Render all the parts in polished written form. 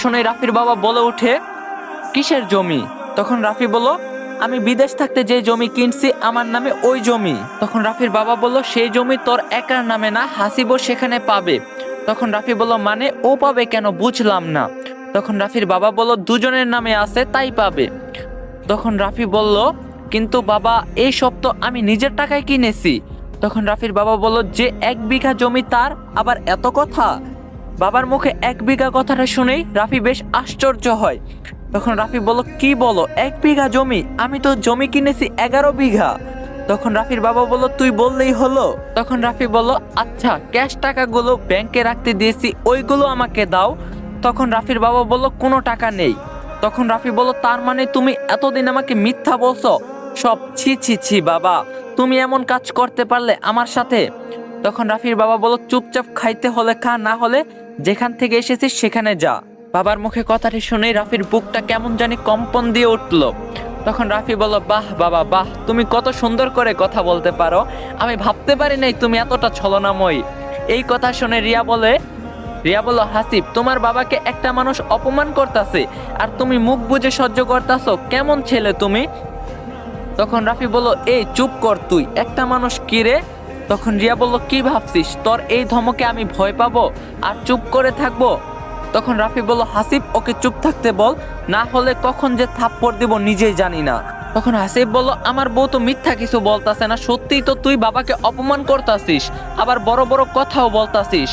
শুনে রাফির বাবা বলে ওঠে, কিসের জমি? তখন রাফি বলল, আমি বিদেশ থাকতে যে জমি কিনছি আমার নামে ওই জমি। তখন রাফির বাবা বলল, সেই জমি তোর একার নামে না, হাসিবও সেখানে পাবে। তখন রাফি বলল, মানে ও পাবে কেন, বুঝলাম না। তখন রাফির বাবা বলল, দুজনের নামে আছে তাই পাবে। তখন রাফি বলল, কিন্তু বাবা এই সব তো আমি নিজের টাকায় কিনেছি। তখন রাফির বাবা বলল, যে 1 বিঘা জমি তার আবার এত কথা? বাবার মুখে 1 বিঘা কথাটা শুনেই রাফি বেশ আশ্চর্য হয়। তখন রাফি বলল, কি বলো 1 বিঘা জমি? আমি তো জমি কিনেছি 11 বিঘা। তখন রাফির বাবা বলল, তুই বললেই হলো। তখন রাফি বলল, আচ্ছা ক্যাশ টাকাগুলো ব্যাংকে রাখতে দিয়েছি ওইগুলো আমাকে দাও। তখন রাফির বাবা বলল, কোনো টাকা নেই। তখন রাফি বলল, তার মানে তুমি এতদিন আমাকে মিথ্যা বলছো সব? ছি ছি ছি বাবা, তুমি এমন কাজ করতে পারলে আমার সাথে? তখন রাফির বাবা বলল, চুপচাপ খাইতে হলে খা, না হলে যেখান থেকে এসেছিস সেখানে যা। বাবার মুখে কথাটি শুনে রাফির বুকটা কেমন জানি কম্পন দিয়ে উঠল। তখন রাফি বলল, বাহ বাবা বাহ, তুমি কত সুন্দর করে কথা বলতে পারো, আমি ভাবতে পারি নাই তুমি এতটা ছলনাময়ী। এই কথা শুনে রিয়া বলল, হাসিব, তোমার বাবাকে একটা মানুষ অপমান করতেছে আর তুমি মুখ বুজে সহ্য করতেছো, কেমন ছেলে তুমি? তখন রাফি বলল, এই চুপ কর, তুই একটা মানুষ কি রে? তখন রিয়া বলল, কি ভাবছিস তোর এই ধমকে আমি ভয় পাবো আর চুপ করে থাকবো? তখন রাফি বলল, হাসিব ওকে চুপ থাকতে বল, না হলে কখন যে থাপ্পড় দিব নিজেই জানি না। তখন হাসিব বলল, আমার বউ তো মিথ্যা কিছু বলতাছে না, সত্যিই তো তুই বাবাকে অপমান করতাছিস, আবার বড় বড় কথাও বলতাছিস।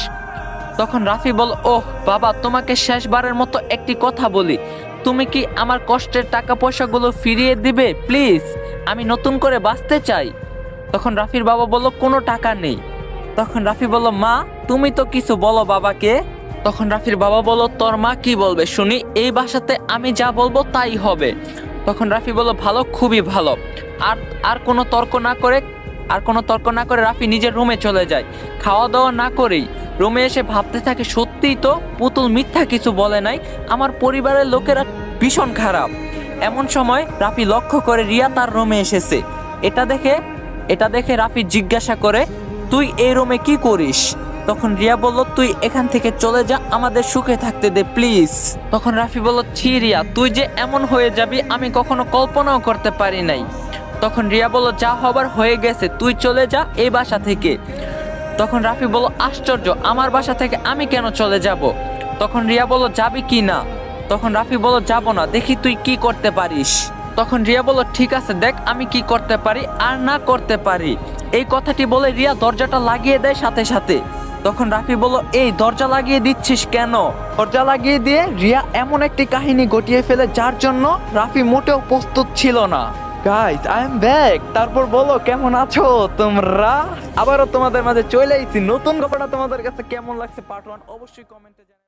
তখন রাফি বল, ওহ বাবা, তোমাকে শেষবারের মতো একটি কথা বলি, তুমি কি আমার কষ্টের টাকা পয়সাগুলো ফিরিয়ে দিবে প্লিজ? আমি নতুন করে বাঁচতে চাই। তখন রাফির বাবা বলল, কোনো টাকা নেই। তখন রাফি বলল, মা তুমি তো কিছু বলো বাবাকে। তখন রাফির বাবা বলল, তোর মা কি বলবে শুনি, এই বাসাতে আমি যা বলবো তাই হবে। তখন রাফি বলল, ভালো, খুবই ভালো। আর আর কোনো তর্ক না করে রাফি নিজের রুমে চলে যায়। খাওয়া দাওয়া না করেই রুমে এসে ভাবতে থাকে, সত্যিই তো পুতুল মিথ্যা কিছু বলে নাই, আমার পরিবারের লোকেরা ভীষণ খারাপ। এমন সময় রাফি লক্ষ্য করে রিয়া তার রুমে এসেছে। এটা দেখে রাফি জিজ্ঞাসা করে, তুই এই রুমে কি করিস? তখন রিয়া বলল, তুই এখান থেকে চলে যা, আমাদের সুখে থাকতে দে প্লিজ। তখন রাফি বলল, ছি রিয়া, তুই যে এমন হয়ে যাবি আমি কখনো কল্পনাও করতে পারি নাই। তখন রিয়া বলল, যা হবার হয়ে গেছে, তুই চলে যা এই বাসা থেকে। তখন রাফি বলল, আশ্চর্য, আমার বাসা থেকে আমি কেন চলে যাব? তখন রিয়া বলল, যাবি কি না? তখন রাফি বলল, যাব না, দেখি তুই কি করতে পারিস। তখন রিয়া বলল, ঠিক আছে, দেখ আমি কি করতে পারি আর না করতে পারি। এই কথাটি বলে রিয়া দরজাটা লাগিয়ে দেয় সাথে সাথে। তখন রাফি বলল, এই দরজা লাগিয়ে দিচ্ছিস কেন? দরজা লাগিয়ে দিয়ে রিয়া এমন একটি কাহিনী ঘটিয়ে ফেলে যার জন্য রাফি মোটেও প্রস্তুত ছিল না। Guys, I am back. তারপর বলো কেমন আছো তোমরা? আবারও তোমাদের মাঝে চলে এসেছি। নতুন গল্পটা তোমাদের কাছে কেমন লাগছে পার্ট 1 অবশ্যই কমেন্টে জানাও।